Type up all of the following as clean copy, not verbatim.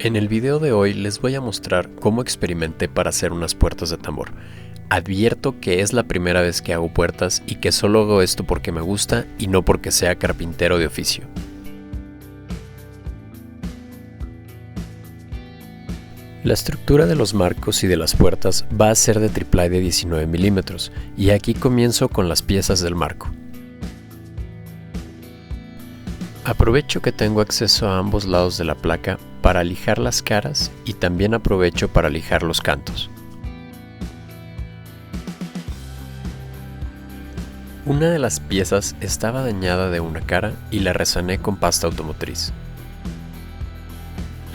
En el video de hoy les voy a mostrar cómo experimenté para hacer unas puertas de tambor. Advierto que es la primera vez que hago puertas y que solo hago esto porque me gusta y no porque sea carpintero de oficio. La estructura de los marcos y de las puertas va a ser de triplay de 19 milímetros y aquí comienzo con las piezas del marco. Aprovecho que tengo acceso a ambos lados de la placa para lijar las caras y también aprovecho para lijar los cantos. Una de las piezas estaba dañada de una cara y la resané con pasta automotriz.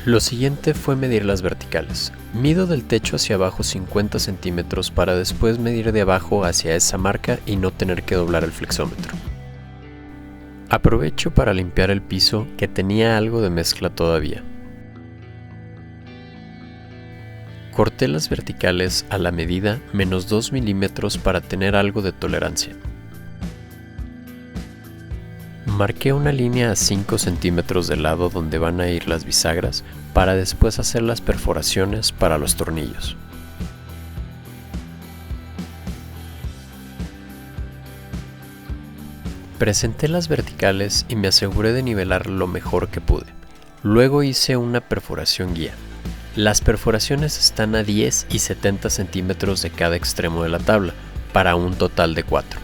Lo siguiente fue medir las verticales. Mido del techo hacia abajo 50 centímetros para después medir de abajo hacia esa marca y no tener que doblar el flexómetro. Aprovecho para limpiar el piso que tenía algo de mezcla todavía. Corté las verticales a la medida menos 2 milímetros para tener algo de tolerancia. Marqué una línea a 5 centímetros del lado donde van a ir las bisagras para después hacer las perforaciones para los tornillos. Presenté las verticales y me aseguré de nivelar lo mejor que pude. Luego hice una perforación guía. Las perforaciones están a 10 y 70 centímetros de cada extremo de la tabla, para un total de 4.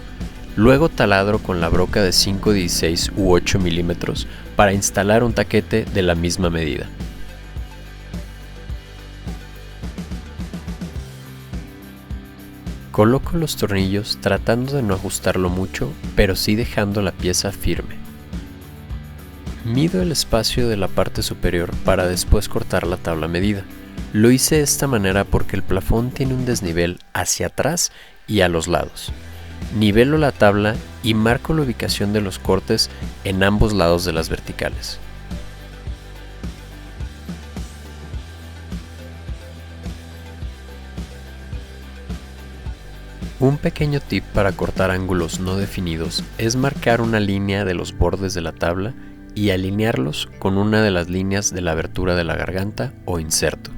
Luego taladro con la broca de 5, 16 u 8 milímetros para instalar un taquete de la misma medida. Coloco los tornillos tratando de no ajustarlo mucho, pero sí dejando la pieza firme. Mido el espacio de la parte superior para después cortar la tabla medida. Lo hice de esta manera porque el plafón tiene un desnivel hacia atrás y a los lados. Nivelo la tabla y marco la ubicación de los cortes en ambos lados de las verticales. Un pequeño tip para cortar ángulos no definidos es marcar una línea de los bordes de la tabla y alinearlos con una de las líneas de la abertura de la garganta o inserto.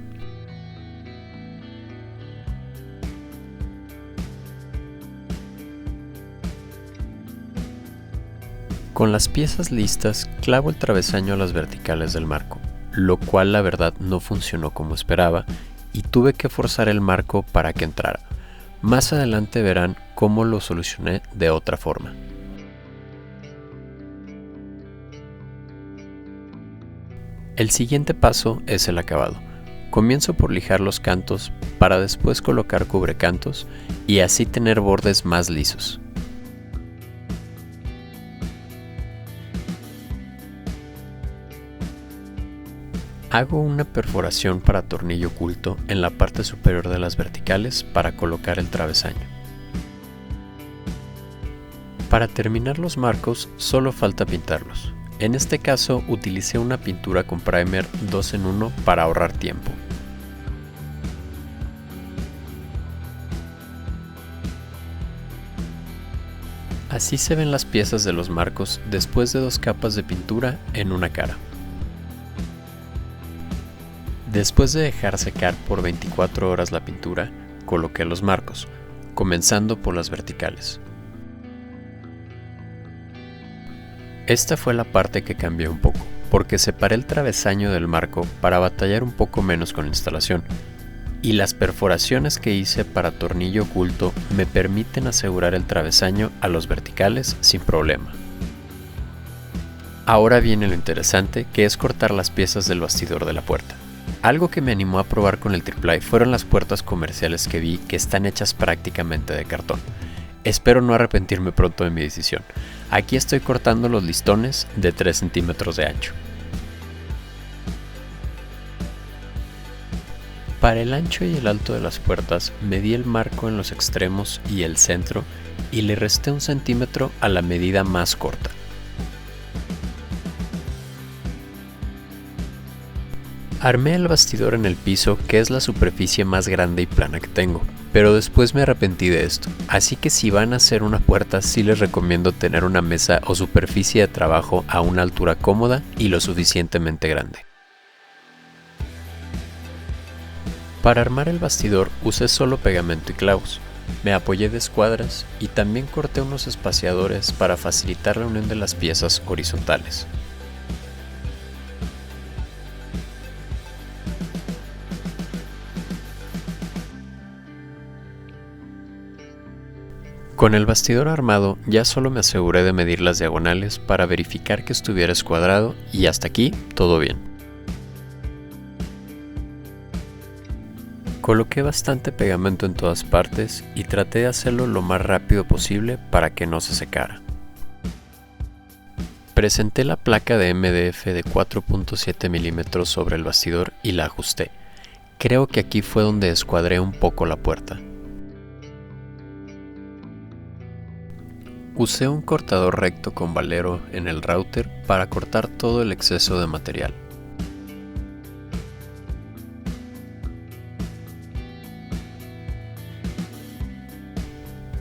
Con las piezas listas, clavo el travesaño a las verticales del marco, lo cual la verdad no funcionó como esperaba y tuve que forzar el marco para que entrara. Más adelante verán cómo lo solucioné de otra forma. El siguiente paso es el acabado. Comienzo por lijar los cantos para después colocar cubrecantos y así tener bordes más lisos. Hago una perforación para tornillo oculto en la parte superior de las verticales para colocar el travesaño. Para terminar los marcos solo falta pintarlos. En este caso utilicé una pintura con primer 2 en 1 para ahorrar tiempo. Así se ven las piezas de los marcos después de 2 capas de pintura en una cara. Después de dejar secar por 24 horas la pintura, coloqué los marcos, comenzando por las verticales. Esta fue la parte que cambié un poco, porque separé el travesaño del marco para batallar un poco menos con la instalación, y las perforaciones que hice para tornillo oculto me permiten asegurar el travesaño a los verticales sin problema. Ahora viene lo interesante, que es cortar las piezas del bastidor de la puerta. Algo que me animó a probar con el triplay fueron las puertas comerciales que vi que están hechas prácticamente de cartón. Espero no arrepentirme pronto de mi decisión. Aquí estoy cortando los listones de 3 centímetros de ancho. Para el ancho y el alto de las puertas medí el marco en los extremos y el centro y le resté 1 centímetro a la medida más corta. Armé el bastidor en el piso, que es la superficie más grande y plana que tengo, pero después me arrepentí de esto, así que si van a hacer una puerta sí les recomiendo tener una mesa o superficie de trabajo a una altura cómoda y lo suficientemente grande. Para armar el bastidor usé solo pegamento y clavos. Me apoyé de escuadras y también corté unos espaciadores para facilitar la unión de las piezas horizontales. Con el bastidor armado ya solo me aseguré de medir las diagonales para verificar que estuviera escuadrado y hasta aquí todo bien. Coloqué bastante pegamento en todas partes y traté de hacerlo lo más rápido posible para que no se secara. Presenté la placa de MDF de 4.7 mm sobre el bastidor y la ajusté. Creo que aquí fue donde descuadré un poco la puerta. Usé un cortador recto con valero en el router para cortar todo el exceso de material.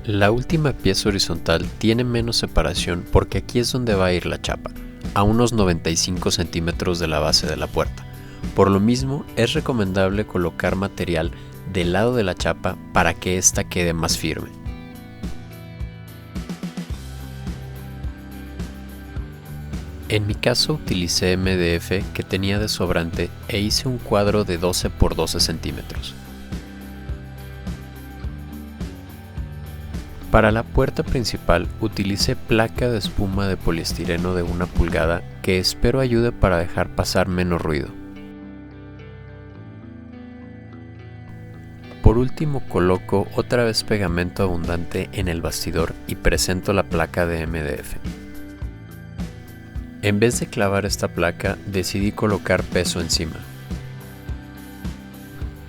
La última pieza horizontal tiene menos separación porque aquí es donde va a ir la chapa, a unos 95 centímetros de la base de la puerta. Por lo mismo, es recomendable colocar material del lado de la chapa para que ésta quede más firme. En mi caso utilicé MDF que tenía de sobrante e hice un cuadro de 12 por 12 centímetros. Para la puerta principal utilicé placa de espuma de poliestireno de 1 pulgada que espero ayude para dejar pasar menos ruido. Por último coloco otra vez pegamento abundante en el bastidor y presento la placa de MDF. En vez de clavar esta placa, decidí colocar peso encima.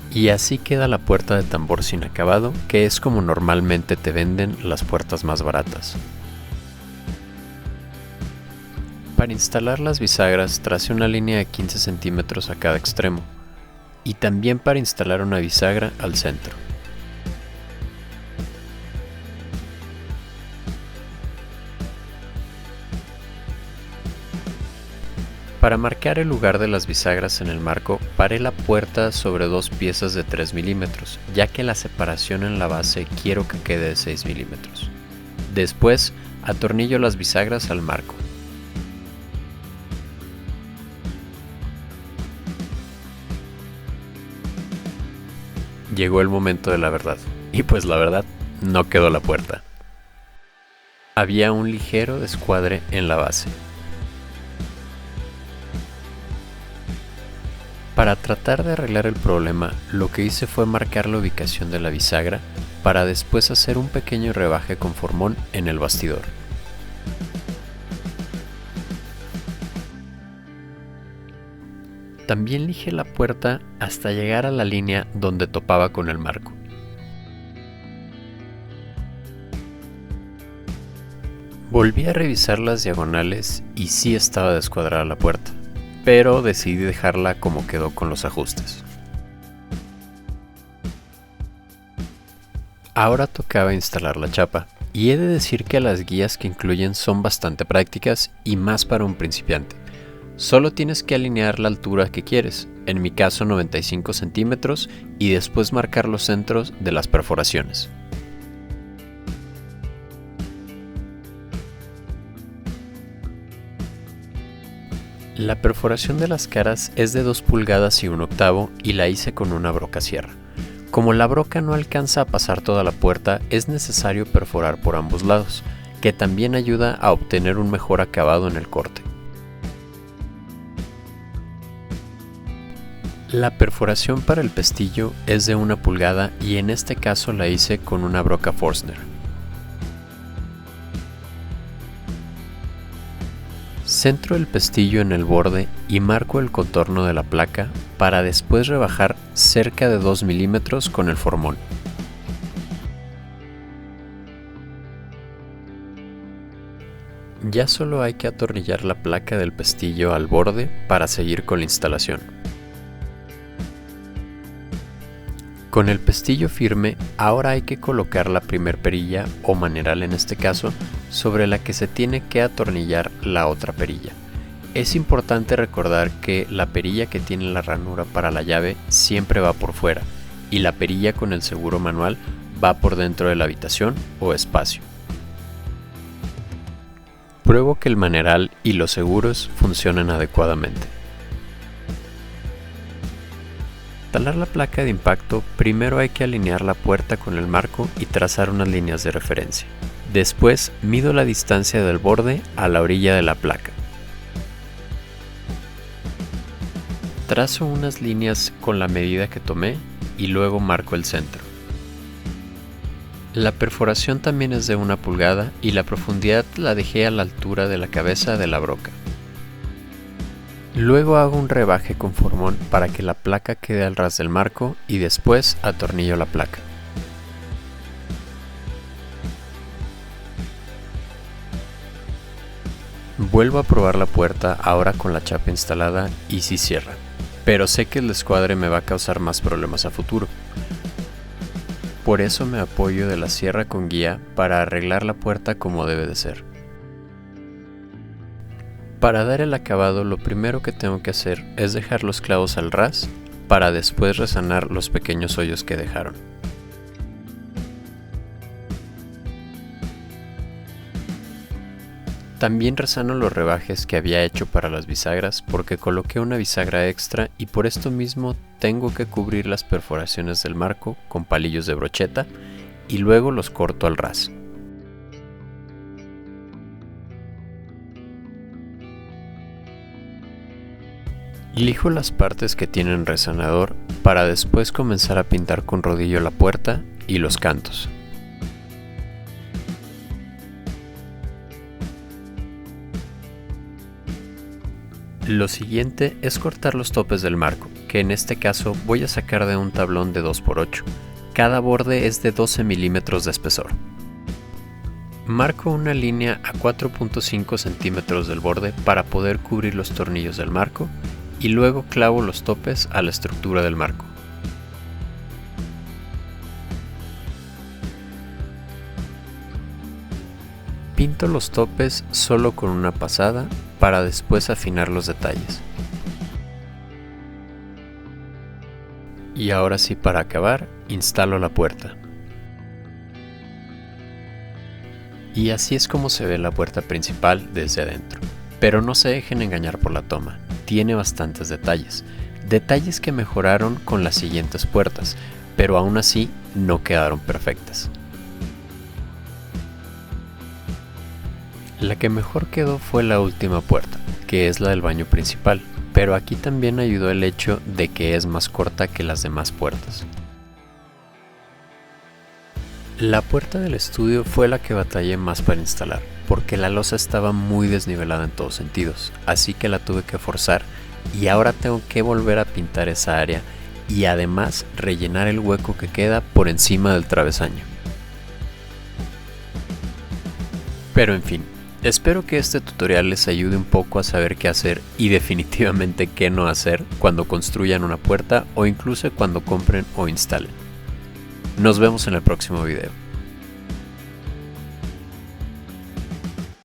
Y así queda la puerta de tambor sin acabado, que es como normalmente te venden las puertas más baratas. Para instalar las bisagras tracé una línea de 15 centímetros a cada extremo, y también para instalar una bisagra al centro. Para marcar el lugar de las bisagras en el marco, paré la puerta sobre 2 piezas de 3 milímetros, ya que la separación en la base quiero que quede de 6 milímetros. Después, atornillo las bisagras al marco. Llegó el momento de la verdad, y pues la verdad, no quedó la puerta. Había un ligero descuadre en la base. Para tratar de arreglar el problema, lo que hice fue marcar la ubicación de la bisagra para después hacer un pequeño rebaje con formón en el bastidor. También lijé la puerta hasta llegar a la línea donde topaba con el marco. Volví a revisar las diagonales y sí estaba descuadrada la puerta, pero decidí dejarla como quedó con los ajustes. Ahora tocaba instalar la chapa, y he de decir que las guías que incluyen son bastante prácticas y más para un principiante. Solo tienes que alinear la altura que quieres, en mi caso 95 centímetros, y después marcar los centros de las perforaciones. La perforación de las caras es de 2 pulgadas y 1/8 y la hice con una broca sierra. Como la broca no alcanza a pasar toda la puerta, es necesario perforar por ambos lados, que también ayuda a obtener un mejor acabado en el corte. La perforación para el pestillo es de 1 pulgada y en este caso la hice con una broca Forstner. Centro el pestillo en el borde y marco el contorno de la placa para después rebajar cerca de 2 milímetros con el formón. Ya solo hay que atornillar la placa del pestillo al borde para seguir con la instalación. Con el pestillo firme, ahora hay que colocar la primer perilla, o maneral en este caso, sobre la que se tiene que atornillar la otra perilla. Es importante recordar que la perilla que tiene la ranura para la llave siempre va por fuera, y la perilla con el seguro manual va por dentro de la habitación o espacio. Pruebo que el maneral y los seguros funcionen adecuadamente. Para instalar la placa de impacto, primero hay que alinear la puerta con el marco y trazar unas líneas de referencia. Después, mido la distancia del borde a la orilla de la placa. Trazo unas líneas con la medida que tomé y luego marco el centro. La perforación también es de 1 pulgada y la profundidad la dejé a la altura de la cabeza de la broca. Luego hago un rebaje con formón para que la placa quede al ras del marco y después atornillo la placa. Vuelvo a probar la puerta ahora con la chapa instalada y sí cierra, pero sé que el descuadre me va a causar más problemas a futuro. Por eso me apoyo de la sierra con guía para arreglar la puerta como debe de ser. Para dar el acabado, lo primero que tengo que hacer es dejar los clavos al ras para después resanar los pequeños hoyos que dejaron. También resano los rebajes que había hecho para las bisagras porque coloqué una bisagra extra y por esto mismo tengo que cubrir las perforaciones del marco con palillos de brocheta y luego los corto al ras. Lijo las partes que tienen resanador para después comenzar a pintar con rodillo la puerta y los cantos. Lo siguiente es cortar los topes del marco, que en este caso voy a sacar de un tablón de 2×8. Cada borde es de 12 milímetros de espesor. Marco una línea a 4.5 centímetros del borde para poder cubrir los tornillos del marco y luego clavo los topes a la estructura del marco. Pinto los topes solo con una pasada para después afinar los detalles. Y ahora sí, para acabar, instalo la puerta. Y así es como se ve la puerta principal desde adentro. Pero no se dejen engañar por la toma, tiene bastantes detalles. Detalles que mejoraron con las siguientes puertas, pero aún así no quedaron perfectas. La que mejor quedó fue la última puerta, que es la del baño principal, pero aquí también ayudó el hecho de que es más corta que las demás puertas. La puerta del estudio fue la que batallé más para instalar, porque la losa estaba muy desnivelada en todos sentidos, así que la tuve que forzar y ahora tengo que volver a pintar esa área y además rellenar el hueco que queda por encima del travesaño. Pero en fin, espero que este tutorial les ayude un poco a saber qué hacer y definitivamente qué no hacer cuando construyan una puerta o incluso cuando compren o instalen. Nos vemos en el próximo video.